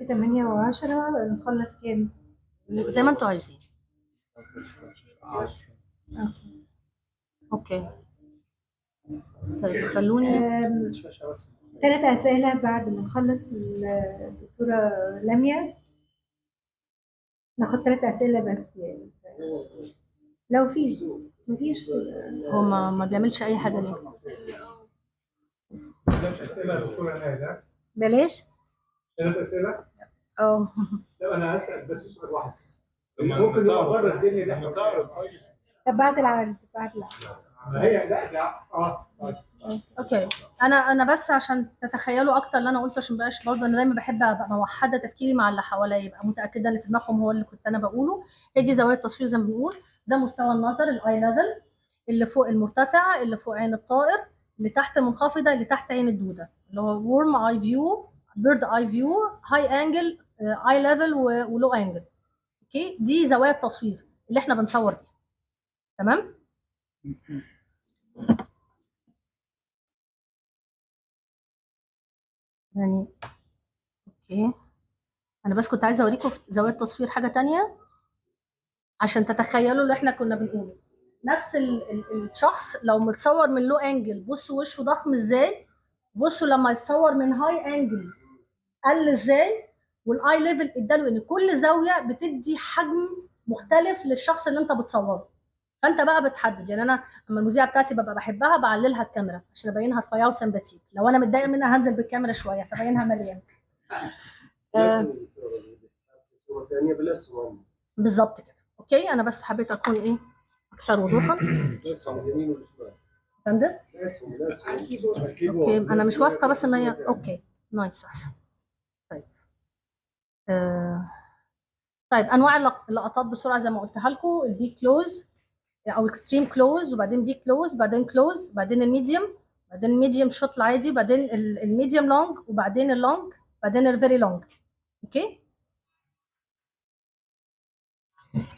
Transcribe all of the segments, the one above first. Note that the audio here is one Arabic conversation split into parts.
8 و10 نخلص كام؟ زي ما انتوا عايزين. اوكي طيب خلوني 3 أسئلة بعد ما نخلص الدكتورة لميا، ناخد 3 أسئلة بس يعني لو في مفيش. هو ما بيعملش اي حاجه ليه؟ بلاش اسئله يا دكتوره هاله. بلاش 3 اسئله؟ لا انا هسال بس سؤال واحد. ممكن يبقى بره الدنيا دي احنا بنعرف. طب بعد العرض ما هي لا ده اوكي انا بس عشان تتخيلوا اكتر اللي انا قلته، عشان مبقاش برضه انا دايما بحب ابقى موحده تفكيري مع اللي حواليا، يبقى متاكده ان في دماغهم هو اللي كنت انا بقوله. هي دي زوايا التصوير زي ما بنقول. ده مستوى النظر الاي ليفل، اللي فوق المرتفعه، اللي فوق عين الطائر، اللي تحت المنخفضه، اللي تحت عين الدوده، اللي هو وورم اي فيو، بيرد اي فيو، هاي انجل، اي ليفل، ولو انجل. اوكي دي زوايا التصوير اللي احنا بنصور بيها. تمام. يعني اوكي انا بس كنت عايزه اوريكم في زوايا التصوير حاجه تانية عشان تتخيلوا اللي احنا كنا بنقوله. نفس الشخص لو متصور من لو انجل، بصوا وشه ضخم ازاي، بصوا لما يتصور من هاي انجل قل ازاي، والاي ليفل اداله ان كل زاويه بتدي حجم مختلف للشخص اللي انت بتصوره. فانت بقى بتحدد. يعني انا اما المذيعه بتاعتي ببقى بحبها بعللها الكاميرا عشان ابينها رفيعه وسمباتيك، لو انا متضايقه منها هنزل بالكاميرا شويه فبينها مليان. بالظبط كده. اوكي انا بس حبيت اكون ايه اكثر وضوحا. فندم اوكي انا مش واثقه بس ان هي اوكي نايس احسن. طيب طيب انواع اللقطات بسرعه زي ما قلتها لكم. البي كلوز او اكستريم كلوز، وبعدين بي كلوز، بعدين كلوز، بعدين الميديوم، بعدين الميديوم شوت العادي، بعدين الميديوم لونج، وبعدين اللونج، بعدين الفيري لونج. اوكي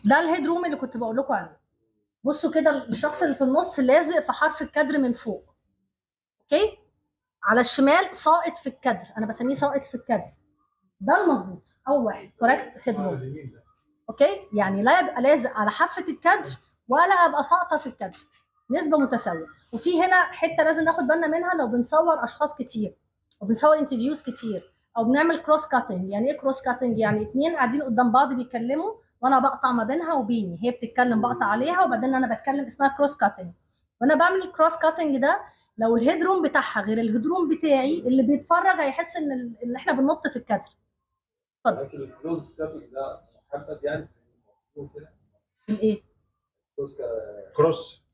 ده الهيد روم اللي كنت بقول لكم عليه. بصوا كده الشخص اللي في النص لازق في حرف الكادر من فوق. اوكي على الشمال ساقط في الكادر، انا بسميه ساقط في الكادر. ده المظبوط اول واحد كوريكت هيد روم. اوكي يعني لا يبقى لازق على حافه الكادر ولا ابقى ساقطه في الكادر، نسبه متساويه. وفي هنا حته لازم ناخد بالنا منها لو بنصور اشخاص كتير او بنصور انترفيوز كتير او بنعمل كروس كاتنج. يعني ايه كروس كاتنج؟ يعني اتنين قاعدين قدام بعض بيتكلموا وانا بقطع ما بينها وبيني، هي بتتكلم بقطع عليها وبعدين انا بتكلم، اسمها كروس كاتنج. وانا بعمل الكروس كاتنج ده لو الهيد روم بتاعها غير الهيد روم بتاعي، اللي بيتفرج هيحس ان احنا بننط في الكادر. اتفضل. لكن الكلوز كاتنج ده محدد يعني كده. الايه؟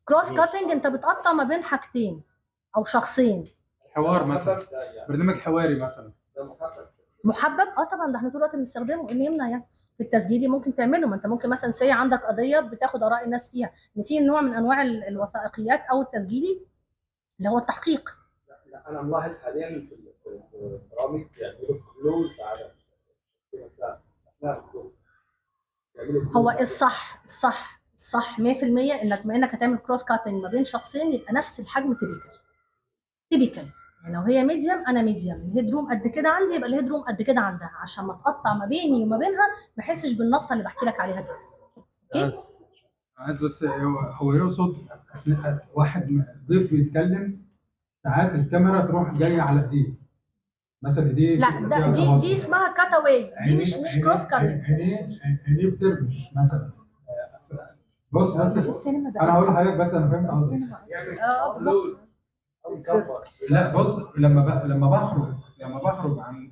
كروس كاتنج انت بتقطع ما بين حاجتين او شخصين. حوار مثلا، برنامج حواري مثلا. محبب طبعا ده احنا طول الوقت بنستخدمه. ايه اللي يمنع يعني؟ في التسجيلي ممكن تعمله. ما انت ممكن مثلا سي عندك قضيه بتاخد اراء الناس فيها، ان في نوع من انواع الوثائقيات او التسجيلي اللي هو التحقيق. لا انا ملاحظ حاليا في البرامج يعملوا كلوز على اثناء الكلوز. هو الصح 100% انك بما انك هتعمل كروس كاتنج ما بين شخصين يبقى نفس الحجم تيبيكال. يعني لو هي ميديوم انا ميديوم، الهيد روم قد كده عندي يبقى الهيد روم قد كده عندها، عشان ما تقطع ما بيني وما بينها ما احسش بالنطه اللي بحكي لك عليها دي. اوكي عايز بس هو يقصد اثناء واحد ضيف بيتكلم ساعات الكاميرا تروح جايه على ايديه مثلا، ايديه لا ده دي اسمها كاتاوي، دي مش كروس كاتنج. عينيه بترمش مثلا. بص انا هقول لحضرتك بس انا فهمت قصدك. بالظبط. لا بص لما بخرج عن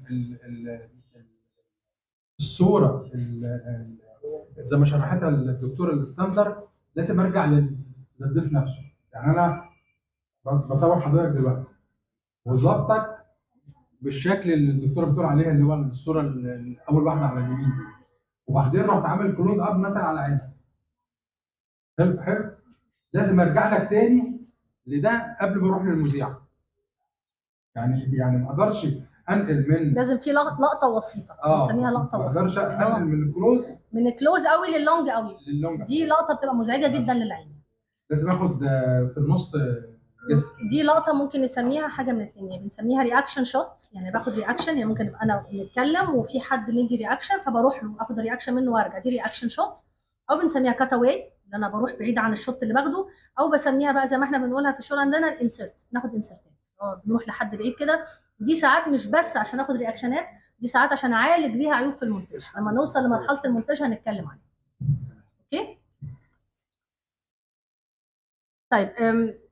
الصوره زي ما شرحتها الدكتور الستاندر، لازم ارجع للضيف نفسه. يعني انا بصور حضرتك دلوقتي وظبطك بالشكل اللي الدكتوره بتقول عليها، اللي هو الصوره اول واحده على اليمين دي، وبعدين رحت عامل كلوز اب مثلا على عينها. حلو لازم ارجع لك تاني لده قبل ما اروح للمذيع. يعني ما اقدرش انقل من، لازم في لقطه وسيطه بنسميها لقطه وسيطه. ما اقدرش انقل من الكلوز قوي لللونج قوي. دي لقطه بتبقى مزعجه جدا للعين. لازم اخد في النص دي لقطه ممكن نسميها حاجه من الاثنين، يعني بنسميها رياكشن شوت، يعني باخد رياكشن، يعني ممكن ابقى انا بنتكلم وفي حد مدي رياكشن فبروح له اخد رياكشن منه وارجع، دي رياكشن شوت. او بنسميها كات اواي، اللي انا بروح بعيد عن الشوت اللي باخده. او بسميها بقى زي ما احنا بنقولها في الشغل عندنا الانسرت، ناخد انسرتات، بنروح لحد بعيد كده. ودي ساعات مش بس عشان اخد رياكشنات، دي ساعات عشان اعالج بيها عيوب في المونتاج، لما نوصل لمرحله المونتاج هنتكلم عنها. اوكي طيب،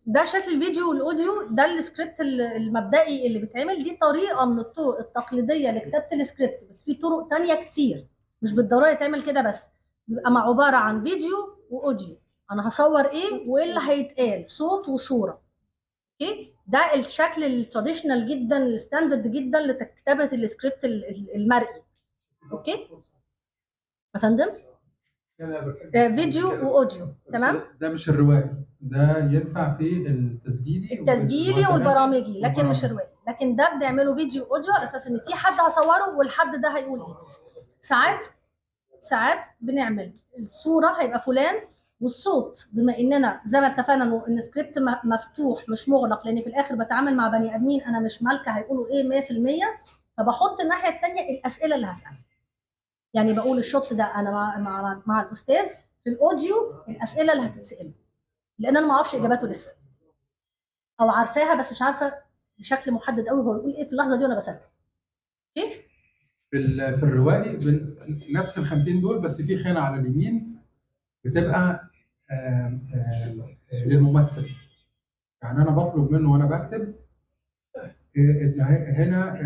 ده شكل الفيديو والاوديو، ده السكريبت المبدئي اللي بيتعمل. دي طريقه من الطرق التقليديه لكتابه السكريبت، بس في طرق تانية كتير، مش بالضروره يتعمل كده بس. بيبقى عباره عن فيديو واوديو، انا هصور ايه وايه اللي هيتقال، صوت وصوره. اوكي، ده الشكل التراديشنال جدا الستاندرد جدا لكتابه السكريبت المرئي. اوكي يا فندم، فيديو واوديو تمام. ده مش الروائي، ده ينفع في التسجيلي والبرامجي، لكن مش الروائي. لكن ده بنعمله فيديو اوديو على اساس ان في حد هصوره والحد ده هيقول ايه. ساعات بنعمل الصوره هيبقى فلان، والصوت بما اننا زي ما اتفقنا ان السكريبت مفتوح مش مغلق، لان في الاخر بتعامل مع بني ادمين انا مش مالكه هيقولوا ايه 100%، فبحط الناحيه الثانيه الاسئله اللي هسالها. يعني بقول الشوت ده انا مع الاستاذ، في الاوديو الاسئله اللي هتتسال، لان انا ما اعرفش اجاباته لسه، او عارفاها بس مش عارفه بشكل محدد قوي هو يقول ايه في اللحظه دي وانا بسجل. اوكي، في الروائي نفس الخانتين دول، بس في خانه على اليمين بتبقى للممثل. يعني انا بطلب منه وانا بكتب ان هنا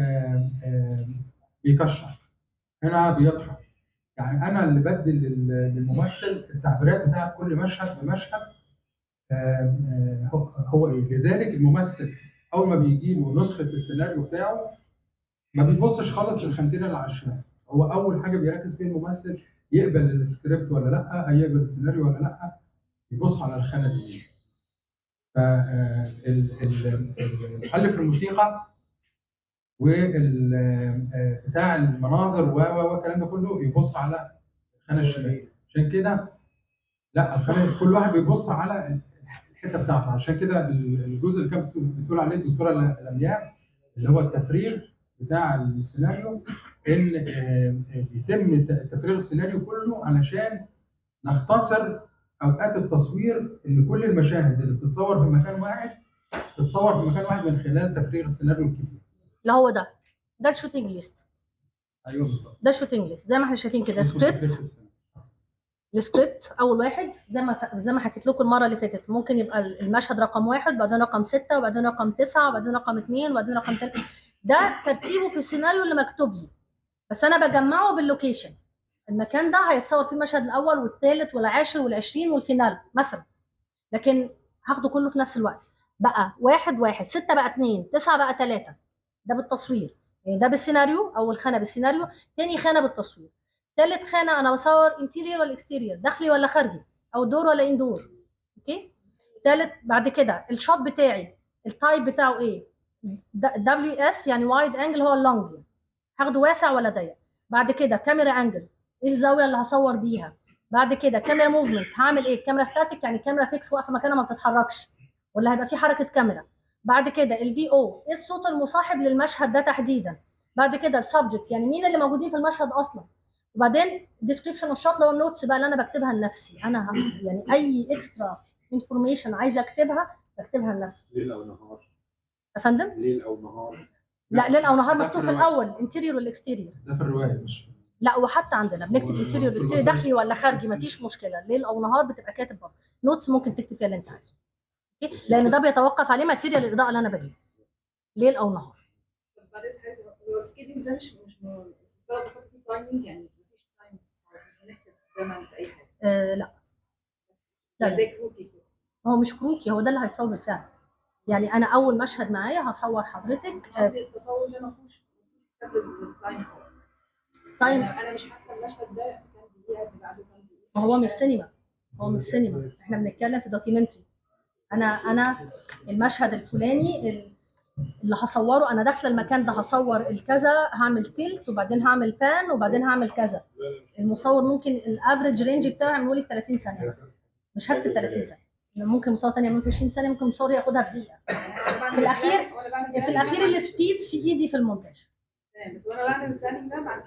بيكشر، هنا بيضحك. يعني انا اللي بدي للممثل التعبيرات بتاعت كل مشهد بمشهد هو ايه. لذلك الممثل اول ما بيجي له نسخه السيناريو بتاعه ما بيبصش خالص للخانتين اللي على الشمال. هو اول حاجه بيركز فيها الممثل يقبل السكريبت ولا لا، هيقبل السيناريو ولا لا، يبص على الخانه دي. فالمؤلف الموسيقى بتاع المناظر والكلام ده كله يبص على الخانه الشمال. عشان كده لا، كل واحد بيبص على الحته بتاعته. عشان كده الجزء اللي كانت بتقول عليه الدكتوره لمياء اللي هو التفريغ بتاع السيناريو، ان بيتم تفريغ السيناريو كله علشان نختصر اوقات التصوير، ان كل المشاهد اللي بتتصور في مكان واحد تتصور في مكان واحد من خلال تفريغ السيناريو الكبير. اللي هو ده الشوتنج ليست. ايوه بالظبط، ده الشوتنج ليست زي ما احنا شايفين كده. السكريبت اول واحد زي ما حكيت لكم المره اللي فاتت، ممكن يبقى المشهد رقم 1 وبعدين رقم 6 وبعدين رقم 9 وبعدين رقم 2 وبعدين رقم 3. ده ترتيبه في السيناريو اللي مكتوب لي، بس انا بجمعه باللوكيشن. المكان ده هيتصور فيه المشهد الاول والثالث والعاشر والعشرين والفينال مثلا، لكن هاخده كله في نفس الوقت. بقى 1 6 بقى 2 9 بقى 3. ده بالتصوير، يعني ده بالسيناريو، اول خانه بالسيناريو، ثاني خانه بالتصوير، ثالث خانه انا بصور انتيريور ولا اكستيريور، داخلي ولا خارجي، او دور ولا اندور. اوكي، ثالث بعد كده الشوت بتاعي التايب بتاعه ايه، دبليو اس يعني وايد انجل هو اللونج، هاخده واسع ولا ضيق. بعد كده كاميرا انجل، ايه الزاويه اللي هصور بيها. بعد كده كاميرا موفمنت، هعمل ايه، كاميرا ستاتيك يعني كاميرا فيكس واقفه مكانها ما بتتحركش، ولا هيبقى في حركه كاميرا. بعد كده الفي او، ايه الصوت المصاحب للمشهد ده تحديدا. بعد كده السبجكت، يعني مين اللي موجودين في المشهد اصلا. وبعدين ديسكريبشن اوف شوت، لو النوتس بقى اللي انا بكتبها لنفسي انا، يعني اي اكسترا انفورميشن عايزه بكتبها لنفسي. ليل او نهار يا فندم، ليل او نهار لا ليل او نهار مكتوب في الاول انتيريور والاكستيريور. ده في الروايه مش لا، وحتى عندنا بنكتب انتيريور واكستيريور، داخلي ولا خارجي مفيش مشكله، ليل او نهار بتبقى كاتب برضه. نوتس ممكن تكتب فيها اللي انت عايزه، اوكي، لان ده بيتوقف عليه ماتيريال الاضاءه اللي انا بجيبه، ليل او نهار. هو السكيدنج ده مش بحط فيه تايمنج، يعني مفيش تايم بنحسب زمن في اي حاجه. لا زي كروكي كده. هو مش كروكي، هو ده اللي هيتصور بالفعل. يعني انا اول مشهد معايا هصور حضرتك التصور ده ما فيهوش حساب التايم خالص. تايم. انا مش حاسه المشهد ده كان دقيقه اللي بعده كان دقيقه. هو مش سينما، هو مش سينما، احنا بنتكلم في دوكيومنتري. انا المشهد الفلاني اللي هصوره، انا داخله المكان ده هصور الكذا، هعمل تلت وبعدين هعمل بان وبعدين هعمل كذا. المصور ممكن الافريج رينج بتاعه يعمله لي في 30 ثانيه بس، مش هكتب 30 ثانيه، ممكن مصور تاني يعمله في 20 ثانيه، ممكن مصور ياخدها في دقيقه. في الاخير في الاخير السبيد في ايدي في المونتاج. تمام، بس وانا بعمل البلاننج ده مع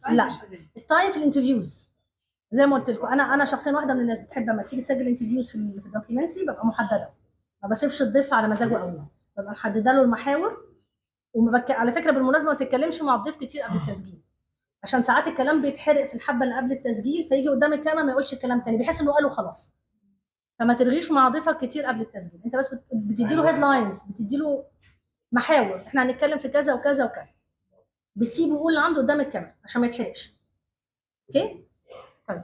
لا. مش مزاج. التايم في الانترفيوز زي ما قلت لكم، انا شخصيا واحده من الناس بتحب لما تيجي تسجل انترفيوز في الدوكيومنتري ببقى محدده، ما بسيبش الضيف على مزاجه قوي، ببقى محدده له المحاور. على فكره بالمناسبه ما تتكلمش مع الضيف كتير قبل التسجيل، عشان ساعات الكلام بيتحرق في الحبه اللي قبل التسجيل، فيجي قدام الكاميرا ما يقولش الكلام تاني، بيحس انه قاله خلاص. فما ترغيش مع ضيفك كتير قبل التسجيل، انت بس بتدي له هيدلاينز، بتدي له محاور، احنا هنتكلم في كذا وكذا وكذا، بتسيبه يقول اللي عنده قدام الكاميرا عشان ما يتحرقش. اوكي طيب.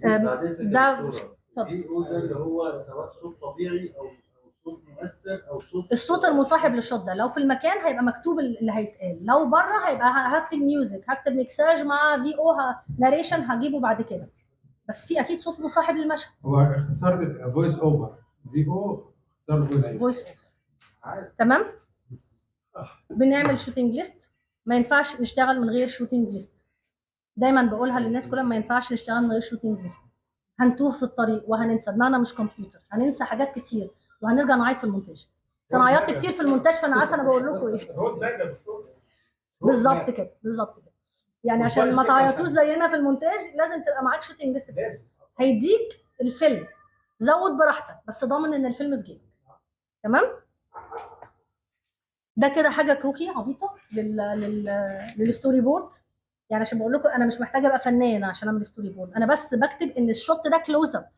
ده في ده اللي هو سواء صوت طبيعي او صوت مؤثر او صوت الصوت المصاحب للشوت ده، لو في المكان هيبقى مكتوب اللي هيتقال، لو بره هيبقى هكتب ميوزك، هكتب ميكساج مع في او ناريشن هجيبه بعد كده، بس في اكيد صوت مصاحب للمشهد. هو اختصار فويس اوفر، في او اختصار فويس اوفر. تمام. بنعمل شوتنج ليست، ما ينفعش نشتغل من غير شوتنج ليست، دايما بقولها للناس كلها، ما ينفعش نشتغل من غير شوتنج ليست، هنتوه في الطريق وهننسى، دماغنا مش كمبيوتر، هننسى حاجات كتير وهنرجع نعيط في المونتاج. بس انا عيطت كتير في المونتاج فانا عارفه انا بقول لكم ايه. بالظبط كده بالظبط كده، يعني عشان ما تعيطوش زينا في المونتاج لازم تبقى معاك شوتنج ليست. هيديك الفيلم، زود براحتك بس ضامن ان الفيلم في جيبك. تمام. ده كده حاجه كروكي عبيطه للستوري بورد، يعني عشان بقول لكم انا مش محتاجه ابقى فنان عشان اعمل ستوري بورد، انا بس بكتب ان الشوت ده كلوز اب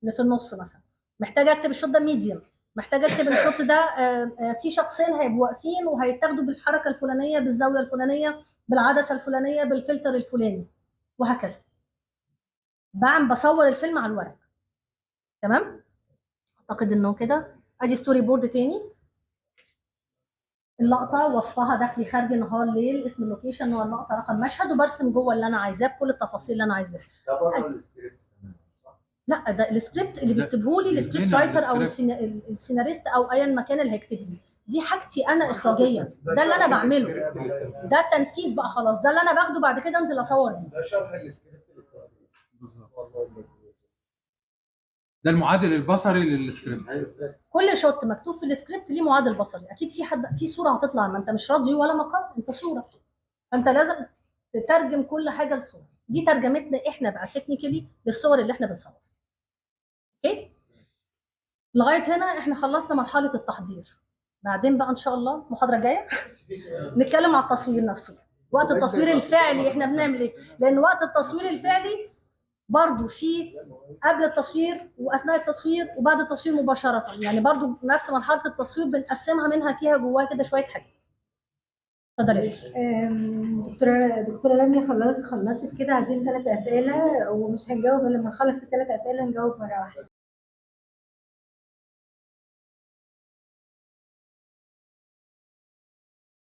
اللي في النص مثلا، محتاجه اكتب الشوت ده ميديوم، محتاجه اكتب الشوت ده في شخصين هيبقوا واقفين وهيتاخدوا بالحركه الفلانيه، بالزاويه الفلانيه، بالعدسه الفلانيه، بالفلتر الفلاني، وهكذا. بصور الفيلم على الورق. تمام. اعتقد انه كده. ادي ستوري بورد تاني، اللقطه وصفها داخلي خارجي نهار ليل، اسم اللوكيشن هو اللقطه رقم مشهد، وبرسم جوه اللي انا عايزاه بكل التفاصيل اللي انا عايزاها. ده بره السكريبت. لا ده السكريبت اللي بيكتبه لي السكريبت رايتر او السيناريست او ايا مكان اللي هيكتب لي، دي حاجتي انا اخراجيا، ده اللي انا بعمله، ده تنفيذ بقى خلاص، ده اللي انا باخده بعد كده انزل اصور بيه. ده شرح السكريبت بالظبط. ده المعادل البصري للسكريبت. كل شوت مكتوب في السكريبت ليه معادل بصري، اكيد في حد في صوره هتطلع، ما انت مش راديو ولا مقال، انت صوره، فانت لازم تترجم كل حاجه لصوره. دي ترجمتنا احنا بقى تكنيكالي للصور اللي احنا بنصورها. اوكي. لغايه هنا احنا خلصنا مرحله التحضير، بعدين بقى ان شاء الله المحاضره الجايه نتكلم على التصوير نفسه، وقت التصوير الفعلي احنا بنعمل ايه، لان وقت التصوير الفعلي برضو في قبل التصوير واثناء التصوير وبعد التصوير مباشره، يعني برضو نفس مرحله التصوير بنقسمها، منها فيها جواها كده شويه حاجات. اتفضلي. دكتوره لميا خلصت كده، عايزين 3 اسئله ومش هنجاوب الا لما نخلص ال3 اسئله نجاوب مره واحده.